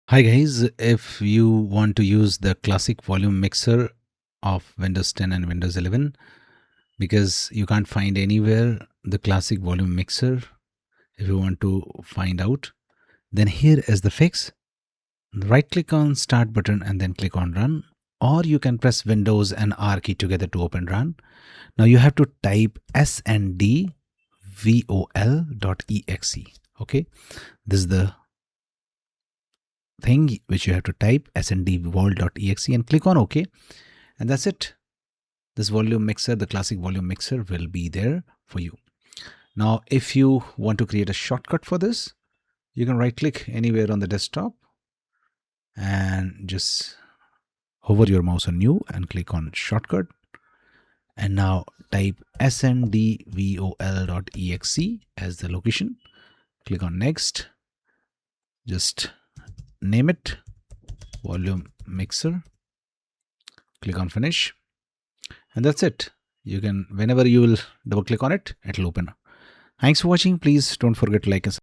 Hi guys, if you want to use the classic volume mixer of Windows 10 and Windows 11 because you can't find anywhere the classic volume mixer, if you want to find out, then here is the fix. Right click on start button and then click on run, or you can press Windows and R key together to open run. Now you have to type sndvol.exe. Okay, this is the thing which you have to type sndvol.exe and click on OK, and that's it. This volume mixer, the classic volume mixer, will be there for you. Now if you want to create a shortcut for this, you can right click anywhere on the desktop and just hover your mouse on new and click on shortcut, and now type sndvol.exe as the location. Click on next, just name it volume mixer, click on finish, and that's it. You can, whenever you will double click on it, it'll open. Thanks for watching. Please don't forget to like and subscribe.